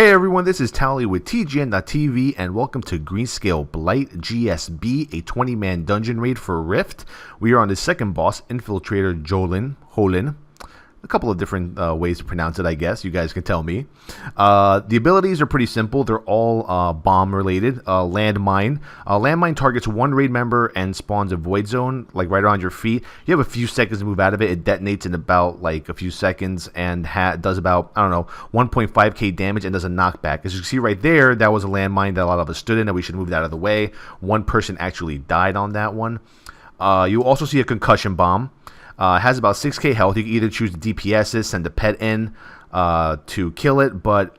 Hey everyone, this is Towelliee with TGN.TV and welcome to Greenscale Blight GSB, a 20-man dungeon raid for Rift. We are on the second boss, Infiltrator Johlen. A couple of different ways to pronounce it, I guess. You guys can tell me. The abilities are pretty simple. They're all bomb related. Landmine. Landmine targets one raid member and spawns a void zone, like right around your feet. You have a few seconds to move out of it. It detonates in about like a few seconds and does about, I don't know, 1.5k damage and does a knockback. As you can see right there, that was a landmine that a lot of us stood in that we should have moved out of the way. One person actually died on that one. You also see a concussion bomb. Has about 6k health. You can either choose the DPSs, send a pet in to kill it, but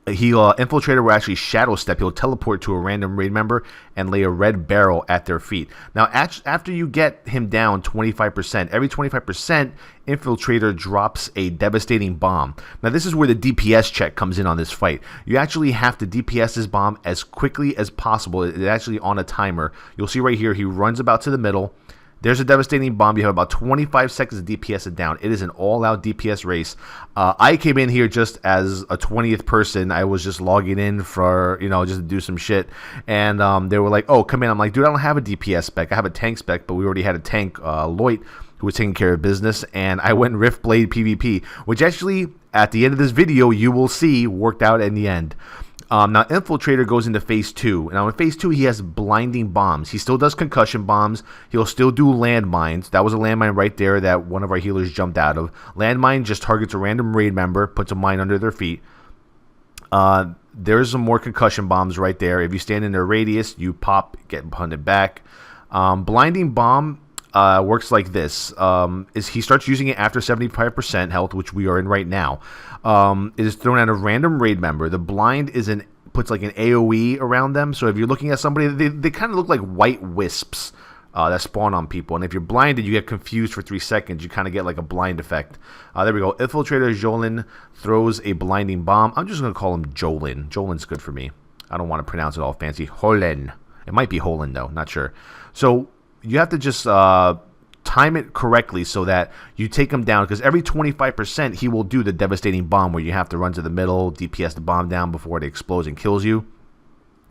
Infiltrator will actually shadow step. He'll teleport to a random raid member and lay a red barrel at their feet. Now, after you get him down 25%, every 25%, Infiltrator drops a devastating bomb. Now, this is where the DPS check comes in on this fight. You actually have to DPS this bomb as quickly as possible. It's actually on a timer. You'll see right here, he runs about to the middle. There's a devastating bomb. You have about 25 seconds to DPS it down. It is an all-out DPS race. I came in here just as a 20th person. I was just logging in for, just to do some shit. And they were like, oh, come in. I'm like, dude, I don't have a DPS spec. I have a tank spec, but we already had a tank, Blight, who was taking care of business. And I went Rift Blade PvP, which actually, at the end of this video, you will see worked out in the end. Now, Infiltrator goes into Phase 2. Now, in Phase 2, he has blinding bombs. He still does concussion bombs. He'll still do landmines. That was a landmine right there that one of our healers jumped out of. Landmine just targets a random raid member, puts a mine under their feet. There's some more concussion bombs right there. If you stand in their radius, you pop, get hunted back. Blinding bomb works like this. He starts using it after 75% health, which we are in right now. It is thrown at a random raid member. The blind puts like an AoE around them. So if you're looking at somebody, they kind of look like white wisps that spawn on people. And if you're blinded, you get confused for 3 seconds. You kind of get like a blind effect. There we go. Infiltrator Johlen throws a blinding bomb. I'm just going to call him Johlen. Jolen's good for me. I don't want to pronounce it all fancy. Johlen. It might be Holland though. Not sure. So you have to just time it correctly so that you take him down, because every 25% he will do the devastating bomb where you have to run to the middle, DPS the bomb down before it explodes and kills you.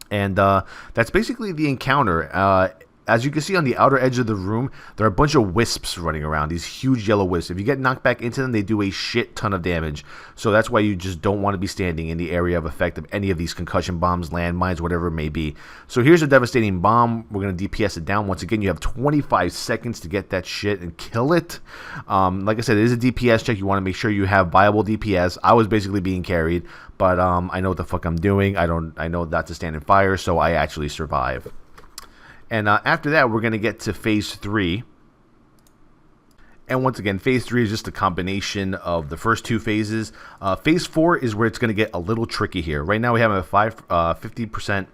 And that's basically the encounter. As you can see on the outer edge of the room, there are a bunch of wisps running around, these huge yellow wisps. If you get knocked back into them, they do a shit ton of damage. So that's why you just don't want to be standing in the area of effect of any of these concussion bombs, landmines, whatever it may be. So here's a devastating bomb. We're going to DPS it down. Once again, you have 25 seconds to get that shit and kill it. Like I said, it is a DPS check. You want to make sure you have viable DPS. I was basically being carried, but I know what the fuck I'm doing. I know not to stand in fire, so I actually survive. And after that, we're going to get to Phase 3. And once again, Phase 3 is just a combination of the first two phases. Phase 4 is where it's going to get a little tricky here. Right now, we have a 50%,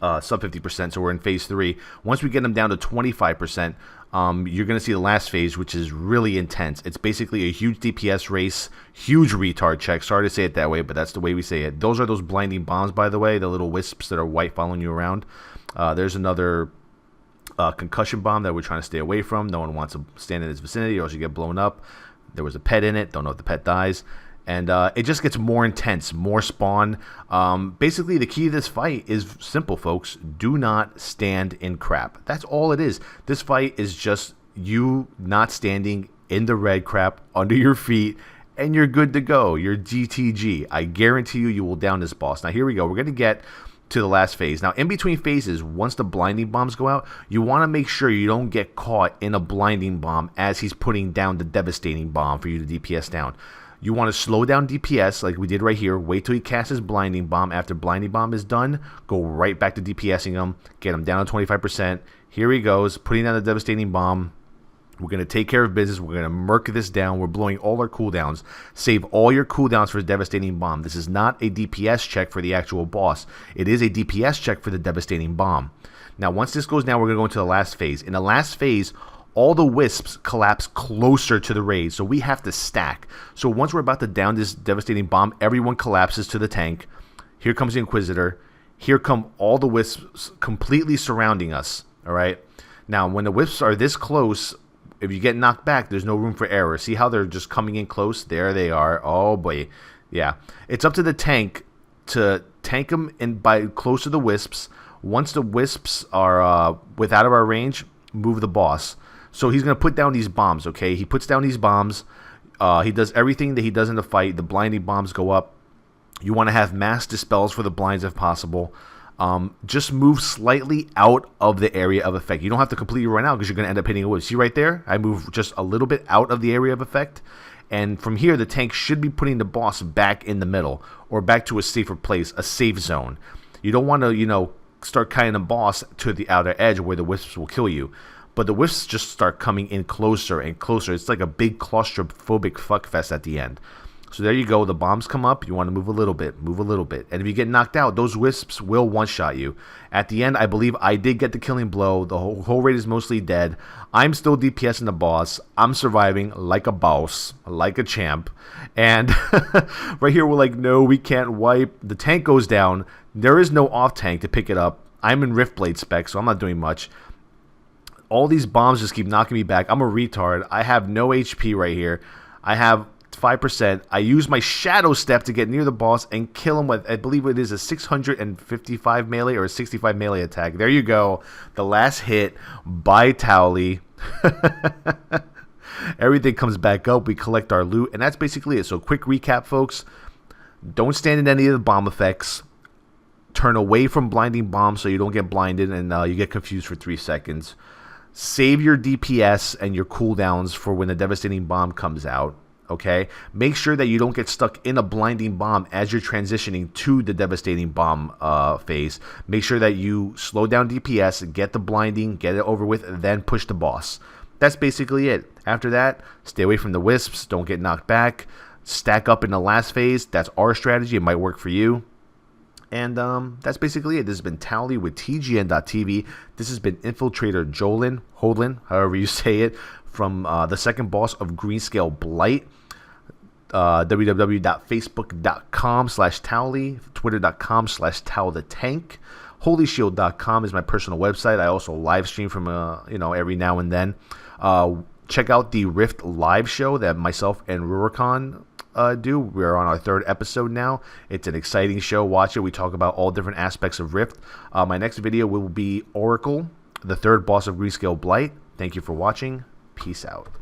sub 50%, so we're in Phase 3. Once we get them down to 25%, you're going to see the last phase, which is really intense. It's basically a huge DPS race, huge retard check. Sorry to say it that way, but that's the way we say it. Those are those blinding bombs, by the way, the little wisps that are white following you around. There's another concussion bomb that we're trying to stay away from. No one wants to stand in its vicinity or else you get blown up. There was a pet in it. Don't know if the pet dies. And it just gets more intense, more spawn. Basically, the key to this fight is simple, folks. Do not stand in crap. That's all it is. This fight is just you not standing in the red crap under your feet, and you're good to go. You're GTG. I guarantee you will down this boss. Now, here we go. We're going to get to the last phase. Now, in between phases, once the blinding bombs go out, you want to make sure you don't get caught in a blinding bomb as he's putting down the devastating bomb for you to DPS down. You want to slow down DPS like we did right here. Wait till he casts his blinding bomb. After blinding bomb is done, go right back to DPSing him. Get him down to 25%. Here he goes, putting down the devastating bomb. We're going to take care of business. We're going to murk this down. We're blowing all our cooldowns. Save all your cooldowns for the devastating bomb. This is not a DPS check for the actual boss. It is a DPS check for the devastating bomb. Now, once this goes down, we're going to go into the last phase. In the last phase, all the wisps collapse closer to the raid, so we have to stack. So once we're about to down this devastating bomb, everyone collapses to the tank. Here comes the Inquisitor. Here come all the wisps completely surrounding us. All right. Now, when the wisps are this close, if you get knocked back, there's no room for error. See how they're just coming in close? There they are. Oh, boy. Yeah. It's up to the tank to tank him and by close to the wisps. Once the wisps are out of our range, move the boss. So he's going to put down these bombs, okay? He puts down these bombs. He does everything that he does in the fight. The blinding bombs go up. You want to have mass dispels for the blinds if possible. Just move slightly out of the area of effect. You don't have to completely run out because you're going to end up hitting a wisp. See right there? I move just a little bit out of the area of effect. And from here, the tank should be putting the boss back in the middle or back to a safer place, a safe zone. You don't want to, start kiting the boss to the outer edge where the wisps will kill you. But the wisps just start coming in closer and closer. It's like a big claustrophobic fuckfest at the end. So there you go. The bombs come up. You want to move a little bit. And if you get knocked out, those wisps will one-shot you. At the end, I believe I did get the killing blow. The whole raid is mostly dead. I'm still DPSing the boss. I'm surviving like a boss, like a champ. And right here, we're like, no, we can't wipe. The tank goes down. There is no off-tank to pick it up. I'm in Riftblade spec, so I'm not doing much. All these bombs just keep knocking me back. I'm a retard. I have no HP right here. I have 5%. I use my Shadow Step to get near the boss and kill him with, I believe it is a 655 melee or a 65 melee attack. There you go. The last hit by Towelliee. Everything comes back up. We collect our loot, and that's basically it. So quick recap, folks. Don't stand in any of the bomb effects. Turn away from blinding bombs so you don't get blinded and you get confused for 3 seconds. Save your DPS and your cooldowns for when the devastating bomb comes out. Okay? Make sure that you don't get stuck in a blinding bomb as you're transitioning to the devastating bomb phase. Make sure that you slow down DPS, get the blinding, get it over with, and then push the boss. That's basically it. After that, stay away from the wisps. Don't get knocked back. Stack up in the last phase. That's our strategy. It might work for you. And that's basically it. This has been Towelliee with TGN.TV. This has been Infiltrator Johlen, however you say it, from the second boss of Greenscale Blight. www.facebook.com/Towelliee, twitter.com/TowelTheTank. HolyShield.com is my personal website. I also live stream from every now and then. Check out the Rift live show that myself and Rurikon do. We're on our 3rd episode now. It's an exciting show. Watch it. We talk about all different aspects of Rift. My next video will be Oracle, the 3rd boss of Greenscale Blight. Thank you for watching. Peace out.